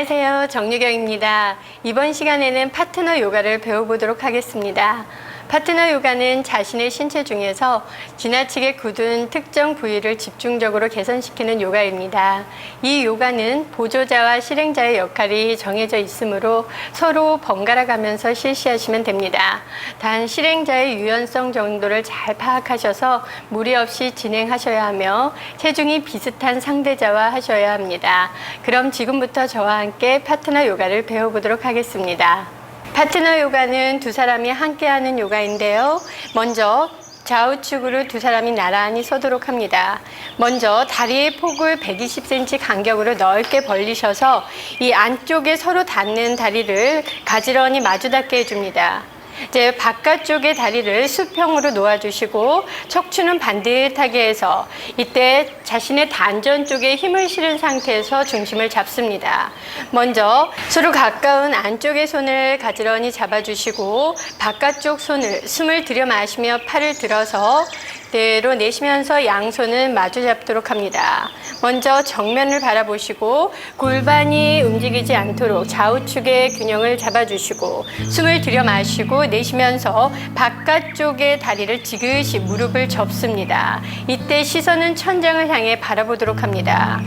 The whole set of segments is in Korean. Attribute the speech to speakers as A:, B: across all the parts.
A: 안녕하세요. 정유경입니다. 이번 시간에는 파트너 요가를 배워보도록 하겠습니다. 파트너 요가는 자신의 신체 중에서 지나치게 굳은 특정 부위를 집중적으로 개선시키는 요가입니다. 이 요가는 보조자와 실행자의 역할이 정해져 있으므로 서로 번갈아 가면서 실시하시면 됩니다. 단 실행자의 유연성 정도를 잘 파악하셔서 무리 없이 진행하셔야 하며 체중이 비슷한 상대자와 하셔야 합니다. 그럼 지금부터 저와 함께 파트너 요가를 배워보도록 하겠습니다. 파트너 요가는 두 사람이 함께하는 요가인데요. 먼저 좌우측으로 두 사람이 나란히 서도록 합니다. 먼저 다리의 폭을 120cm 간격으로 넓게 벌리셔서 이 안쪽에 서로 닿는 다리를 가지런히 마주 닿게 해줍니다. 이제 바깥쪽의 다리를 수평으로 놓아주시고 척추는 반듯하게 해서 이때 자신의 단전 쪽에 힘을 실은 상태에서 중심을 잡습니다. 먼저 서로 가까운 안쪽의 손을 가지런히 잡아주시고 바깥쪽 손을 숨을 들여 마시며 팔을 들어서 그대로 내쉬면서 양손은 마주 잡도록 합니다. 먼저 정면을 바라보시고 골반이 움직이지 않도록 좌우측의 균형을 잡아주시고 숨을 들여 마시고 내쉬면서 바깥쪽의 다리를 지그시 무릎을 접습니다. 이때 시선은 천장을 향해 바라보도록 합니다.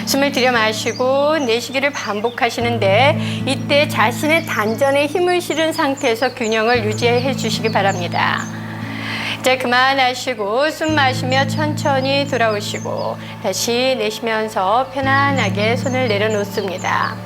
A: 숨을 들여 마시고 내쉬기를 반복하시는데 이때 자신의 단전에 힘을 실은 상태에서 균형을 유지해 주시기 바랍니다. 이제 그만하시고 숨 마시며 천천히 돌아오시고 다시 내쉬면서 편안하게 손을 내려놓습니다.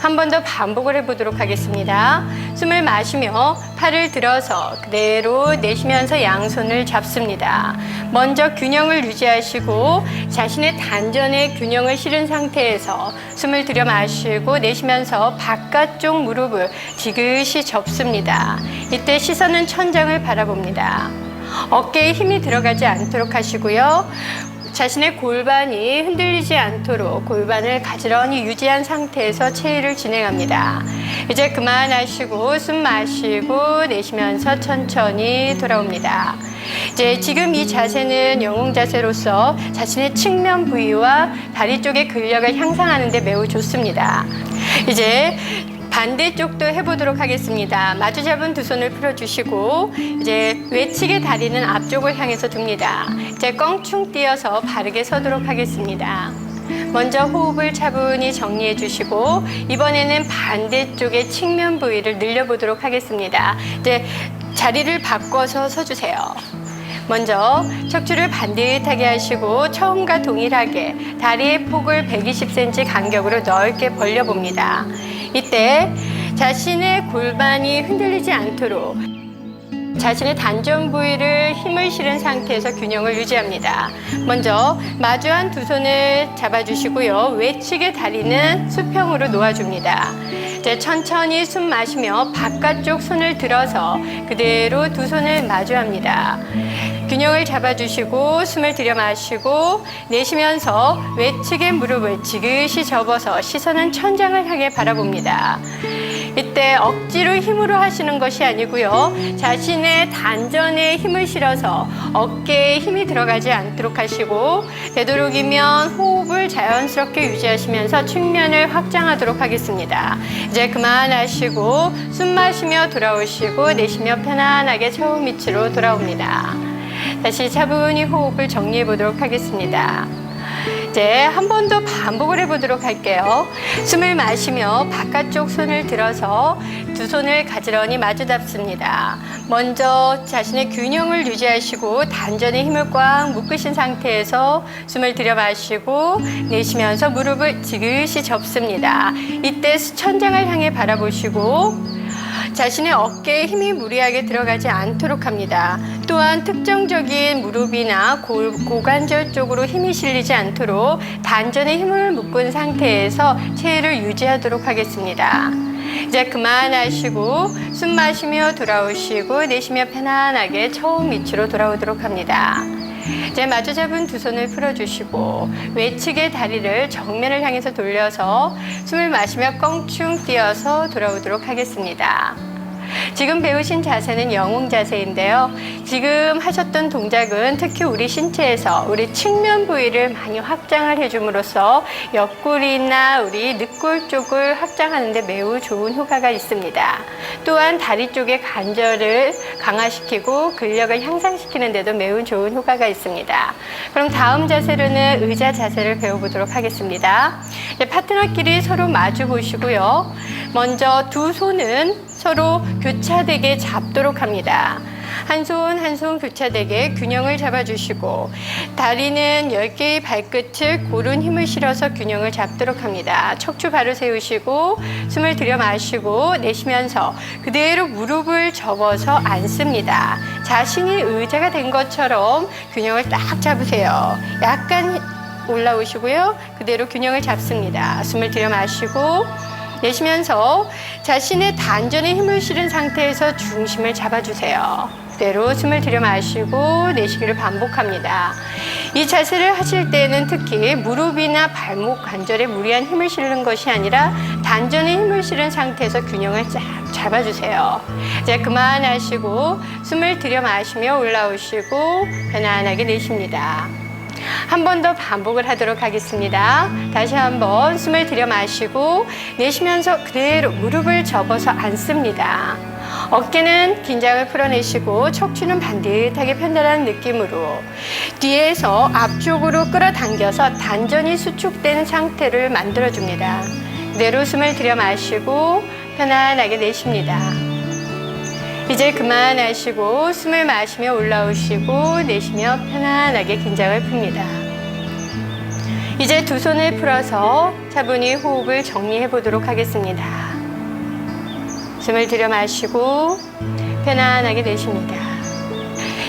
A: 한 번 더 반복을 해보도록 하겠습니다. 숨을 마시며 팔을 들어서 그대로 내쉬면서 양손을 잡습니다. 먼저 균형을 유지하시고 자신의 단전에 균형을 실은 상태에서 숨을 들여 마시고 내쉬면서 바깥쪽 무릎을 지그시 접습니다. 이때 시선은 천장을 바라봅니다. 어깨에 힘이 들어가지 않도록 하시고요. 자신의 골반이 흔들리지 않도록 골반을 가지런히 유지한 상태에서 체위를 진행합니다. 이제 그만하시고 숨 마시고 내쉬면서 천천히 돌아옵니다. 이제 지금 이 자세는 영웅 자세로서 자신의 측면 부위와 다리 쪽의 근력을 향상하는 데 매우 좋습니다. 이제 반대쪽도 해보도록 하겠습니다. 마주 잡은 두 손을 풀어주시고 이제 외측의 다리는 앞쪽을 향해서 둡니다. 이제 껑충 뛰어서 바르게 서도록 하겠습니다. 먼저 호흡을 차분히 정리해 주시고 이번에는 반대쪽의 측면 부위를 늘려보도록 하겠습니다. 이제 자리를 바꿔서 서주세요. 먼저 척추를 반듯하게 하시고 처음과 동일하게 다리의 폭을 120cm 간격으로 넓게 벌려봅니다. 이때 자신의 골반이 흔들리지 않도록 자신의 단전 부위를 힘을 실은 상태에서 균형을 유지합니다. 먼저 마주한 두 손을 잡아주시고요. 외측의 다리는 수평으로 놓아줍니다. 이제 천천히 숨 마시며 바깥쪽 손을 들어서 그대로 두 손을 마주합니다. 균형을 잡아주시고 숨을 들여 마시고 내쉬면서 외측의 무릎을 지그시 접어서 시선은 천장을 향해 바라봅니다. 이때 억지로 힘으로 하시는 것이 아니고요. 자신의 단전에 힘을 실어서 어깨에 힘이 들어가지 않도록 하시고 되도록이면 호흡을 자연스럽게 유지하시면서 측면을 확장하도록 하겠습니다. 이제 그만하시고 숨 마시며 돌아오시고 내쉬며 편안하게 처음 위치로 돌아옵니다. 다시 차분히 호흡을 정리해 보도록 하겠습니다. 이제 한 번 더 반복을 해보도록 할게요. 숨을 마시며 바깥쪽 손을 들어서 두 손을 가지런히 마주 잡습니다. 먼저 자신의 균형을 유지하시고 단전에 힘을 꽉 묶으신 상태에서 숨을 들여 마시고 내쉬면서 무릎을 지그시 접습니다. 이때 천장을 향해 바라보시고 자신의 어깨에 힘이 무리하게 들어가지 않도록 합니다. 또한 특정적인 무릎이나 고관절 쪽으로 힘이 실리지 않도록 단전에 힘을 묶은 상태에서 체위를 유지하도록 하겠습니다. 이제 그만하시고 숨 마시며 돌아오시고 내쉬며 편안하게 처음 위치로 돌아오도록 합니다. 이제 마주 잡은 두 손을 풀어주시고 외측의 다리를 정면을 향해서 돌려서 숨을 마시며 껑충 뛰어서 돌아오도록 하겠습니다. 지금 배우신 자세는 영웅 자세인데요. 지금 하셨던 동작은 특히 우리 신체에서 우리 측면 부위를 많이 확장을 해줌으로써 옆구리나 우리 늑골 쪽을 확장하는 데 매우 좋은 효과가 있습니다. 또한 다리 쪽의 관절을 강화시키고 근력을 향상시키는 데도 매우 좋은 효과가 있습니다. 그럼 다음 자세로는 의자 자세를 배워보도록 하겠습니다. 파트너끼리 서로 마주 보시고요. 먼저 두 손은 서로 교차되게 잡도록 합니다. 한 손 한 손 교차되게 균형을 잡아주시고 다리는 10개의 발끝을 고른 힘을 실어서 균형을 잡도록 합니다. 척추 바로 세우시고 숨을 들여 마시고 내쉬면서 그대로 무릎을 접어서 앉습니다. 자신이 의자가 된 것처럼 균형을 딱 잡으세요. 약간 올라오시고요. 그대로 균형을 잡습니다. 숨을 들여 마시고 내쉬면서 자신의 단전에 힘을 실은 상태에서 중심을 잡아주세요. 그대로 숨을 들여 마시고 내쉬기를 반복합니다. 이 자세를 하실 때는 특히 무릎이나 발목 관절에 무리한 힘을 실는 것이 아니라 단전에 힘을 실은 상태에서 균형을 쫙 잡아주세요. 이제 그만하시고 숨을 들여 마시며 올라오시고 편안하게 내쉽니다. 한 번 더 반복을 하도록 하겠습니다. 다시 한번 숨을 들여 마시고 내쉬면서 그대로 무릎을 접어서 앉습니다. 어깨는 긴장을 풀어내시고 척추는 반듯하게 편달하는 느낌으로 뒤에서 앞쪽으로 끌어당겨서 단전이 수축되는 상태를 만들어줍니다. 그대로 숨을 들여 마시고 편안하게 내쉽니다. 이제 그만하시고 숨을 마시며 올라오시고 내쉬며 편안하게 긴장을 풉니다. 이제 두 손을 풀어서 차분히 호흡을 정리해 보도록 하겠습니다. 숨을 들여 마시고 편안하게 내쉽니다.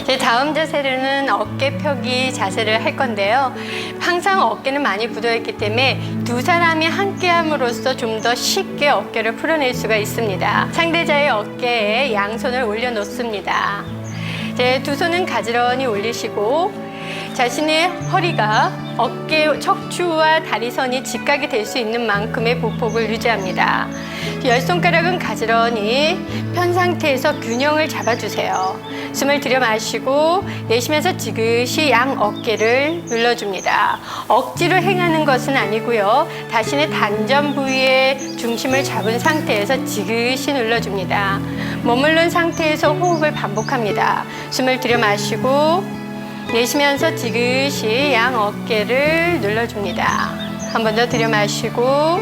A: 이제 다음 자세로는 어깨 펴기 자세를 할 건데요. 항상 어깨는 많이 굳어있기 때문에 두 사람이 함께 함으로써 좀 더 쉽게 어깨를 풀어낼 수가 있습니다. 상대자의 어깨에 양손을 올려놓습니다. 이제 두 손은 가지런히 올리시고 자신의 허리가 어깨, 척추와 다리선이 직각이 될 수 있는 만큼의 보폭을 유지합니다. 10손가락은 가지런히 편 상태에서 균형을 잡아주세요. 숨을 들여 마시고 내쉬면서 지그시 양 어깨를 눌러줍니다. 억지로 행하는 것은 아니고요. 자신의 단전 부위에 중심을 잡은 상태에서 지그시 눌러줍니다. 머무른 상태에서 호흡을 반복합니다. 숨을 들여 마시고 내쉬면서 지그시 양 어깨를 눌러줍니다. 한 번 더 들여 마시고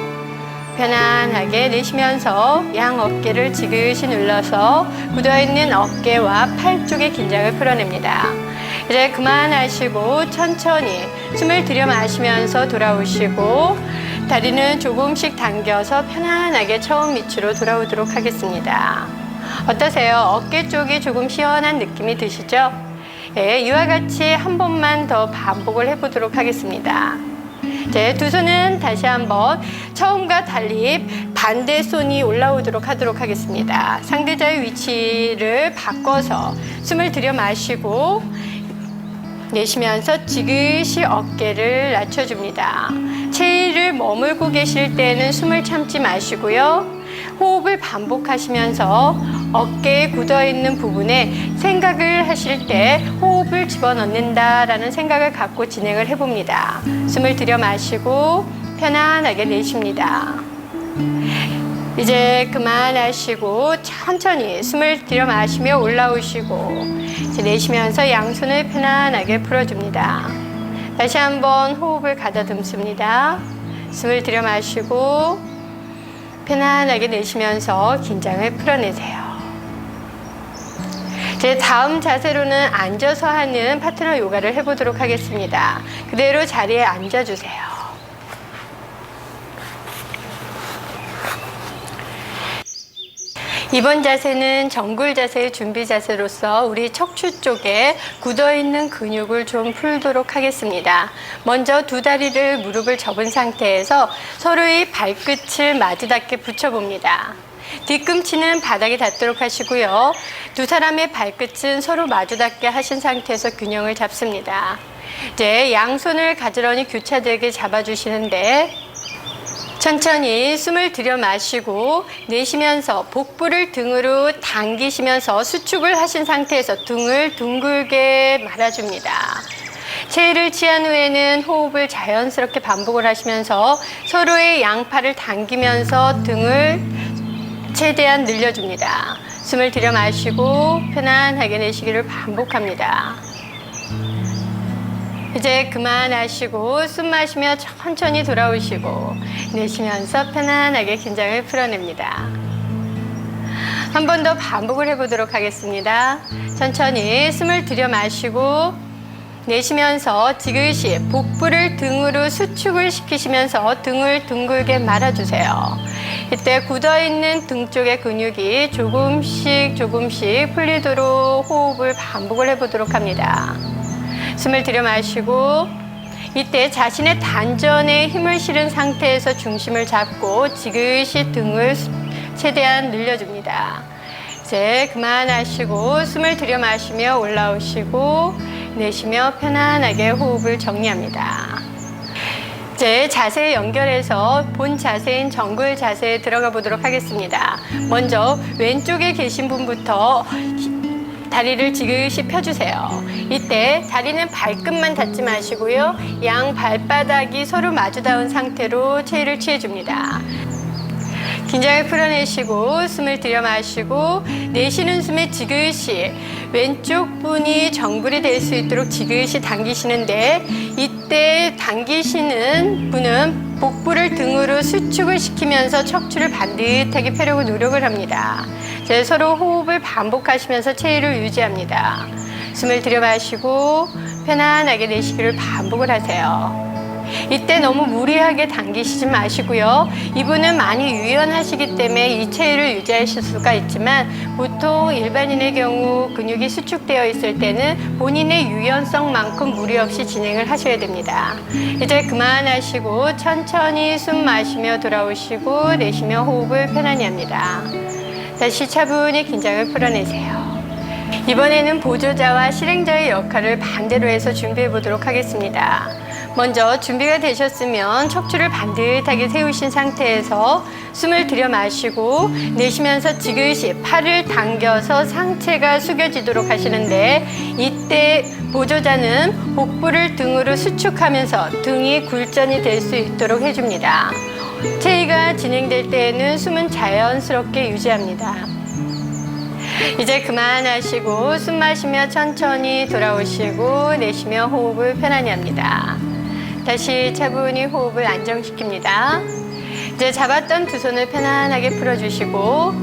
A: 편안하게 내쉬면서 양 어깨를 지그시 눌러서 굳어있는 어깨와 팔 쪽의 긴장을 풀어냅니다. 이제 그만하시고 천천히 숨을 들여 마시면서 돌아오시고 다리는 조금씩 당겨서 편안하게 처음 위치로 돌아오도록 하겠습니다. 어떠세요? 어깨 쪽이 조금 시원한 느낌이 드시죠? 네, 이와 같이 한 번만 더 반복을 해보도록 하겠습니다. 이제 두 손은 다시 한번 처음과 달리 반대 손이 올라오도록 하도록 하겠습니다. 상대자의 위치를 바꿔서 숨을 들여 마시고 내쉬면서 지그시 어깨를 낮춰줍니다. 체위를 머물고 계실 때는 숨을 참지 마시고요. 호흡을 반복하시면서 어깨에 굳어있는 부분에 생각을 하실 때 호흡을 집어넣는다라는 생각을 갖고 진행을 해봅니다. 숨을 들여 마시고 편안하게 내쉽니다. 이제 그만하시고 천천히 숨을 들여 마시며 올라오시고 이제 내쉬면서 양손을 편안하게 풀어줍니다. 다시 한번 호흡을 가다듬습니다. 숨을 들여 마시고 편안하게 내쉬면서 긴장을 풀어내세요. 이제 다음 자세로는 앉아서 하는 파트너 요가를 해보도록 하겠습니다. 그대로 자리에 앉아주세요. 이번 자세는 정굴 자세의 준비 자세로서 우리 척추 쪽에 굳어있는 근육을 좀 풀도록 하겠습니다. 먼저 두 다리를 무릎을 접은 상태에서 서로의 발끝을 마주 닿게 붙여봅니다. 뒤꿈치는 바닥에 닿도록 하시고요. 두 사람의 발끝은 서로 마주 닿게 하신 상태에서 균형을 잡습니다. 이제 양손을 가지런히 교차되게 잡아주시는데 천천히 숨을 들여 마시고 내쉬면서 복부를 등으로 당기시면서 수축을 하신 상태에서 등을 둥글게 말아줍니다. 체위를 취한 후에는 호흡을 자연스럽게 반복을 하시면서 서로의 양팔을 당기면서 등을 최대한 늘려줍니다. 숨을 들여 마시고 편안하게 내쉬기를 반복합니다. 이제 그만하시고 숨 마시며 천천히 돌아오시고 내쉬면서 편안하게 긴장을 풀어냅니다. 한 번 더 반복을 해보도록 하겠습니다. 천천히 숨을 들여 마시고 내쉬면서 지그시 복부를 등으로 수축을 시키시면서 등을 둥글게 말아주세요. 이때 굳어있는 등 쪽의 근육이 조금씩 풀리도록 호흡을 반복을 해보도록 합니다. 숨을 들여 마시고 이때 자신의 단전에 힘을 실은 상태에서 중심을 잡고 지그시 등을 최대한 늘려줍니다. 이제 그만하시고 숨을 들여 마시며 올라오시고 내쉬며 편안하게 호흡을 정리합니다. 이제 자세 연결해서 본 자세인 정글 자세에 들어가 보도록 하겠습니다. 먼저 왼쪽에 계신 분부터 다리를 지그시 펴주세요. 이때 다리는 발끝만 닿지 마시고요. 양 발바닥이 서로 마주 닿은 상태로 체위를 취해줍니다. 긴장을 풀어내시고 숨을 들여 마시고 내쉬는 숨에 지그시 왼쪽 분이 정글이 될 수 있도록 지그시 당기시는데 이때 당기시는 분은 복부를 등으로 수축을 시키면서 척추를 반듯하게 펴려고 노력을 합니다. 이제 서로 호흡을 반복하시면서 체위를 유지합니다. 숨을 들여 마시고 편안하게 내쉬기를 반복을 하세요. 이때 너무 무리하게 당기시지 마시고요. 이분은 많이 유연하시기 때문에 이 체위를 유지하실 수가 있지만 보통 일반인의 경우 근육이 수축되어 있을 때는 본인의 유연성만큼 무리 없이 진행을 하셔야 됩니다. 이제 그만하시고 천천히 숨 마시며 돌아오시고 내쉬며 호흡을 편안히 합니다. 다시 차분히 긴장을 풀어내세요. 이번에는 보조자와 실행자의 역할을 반대로 해서 준비해 보도록 하겠습니다. 먼저 준비가 되셨으면 척추를 반듯하게 세우신 상태에서 숨을 들여 마시고 내쉬면서 지그시 팔을 당겨서 상체가 숙여지도록 하시는데 이때 보조자는 복부를 등으로 수축하면서 등이 굴전이 될 수 있도록 해줍니다. 체위가 진행될 때에는 숨은 자연스럽게 유지합니다. 이제 그만하시고 숨 마시며 천천히 돌아오시고 내쉬며 호흡을 편안히 합니다. 다시 차분히 호흡을 안정시킵니다. 이제 잡았던 두 손을 편안하게 풀어주시고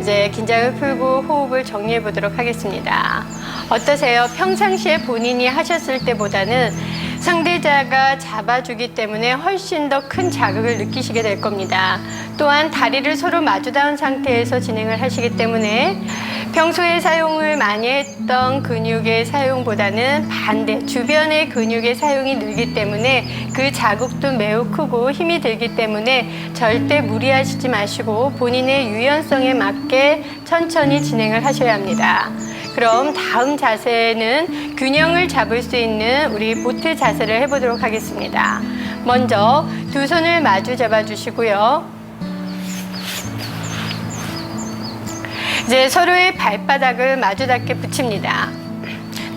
A: 이제 긴장을 풀고 호흡을 정리해 보도록 하겠습니다. 어떠세요? 평상시에 본인이 하셨을 때보다는 상대자가 잡아주기 때문에 훨씬 더 큰 자극을 느끼시게 될 겁니다. 또한 다리를 서로 마주 닿은 상태에서 진행을 하시기 때문에 평소에 사용을 많이 했던 근육의 사용보다는 반대 주변의 근육의 사용이 늘기 때문에 그 자극도 매우 크고 힘이 들기 때문에 절대 무리하시지 마시고 본인의 유연성에 맞게 천천히 진행을 하셔야 합니다. 그럼 다음 자세는 균형을 잡을 수 있는 우리 보트 자세를 해보도록 하겠습니다. 먼저 두 손을 마주 잡아주시고요. 이제 서로의 발바닥을 마주 닿게 붙입니다.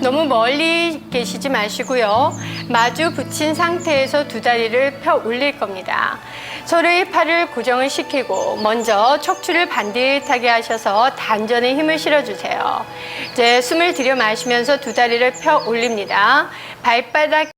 A: 너무 멀리 계시지 마시고요. 마주 붙인 상태에서 두 다리를 펴 올릴 겁니다. 서로의 팔을 고정을 시키고 먼저 척추를 반듯하게 하셔서 단전에 힘을 실어주세요. 이제 숨을 들여 마시면서 두 다리를 펴 올립니다. 발바닥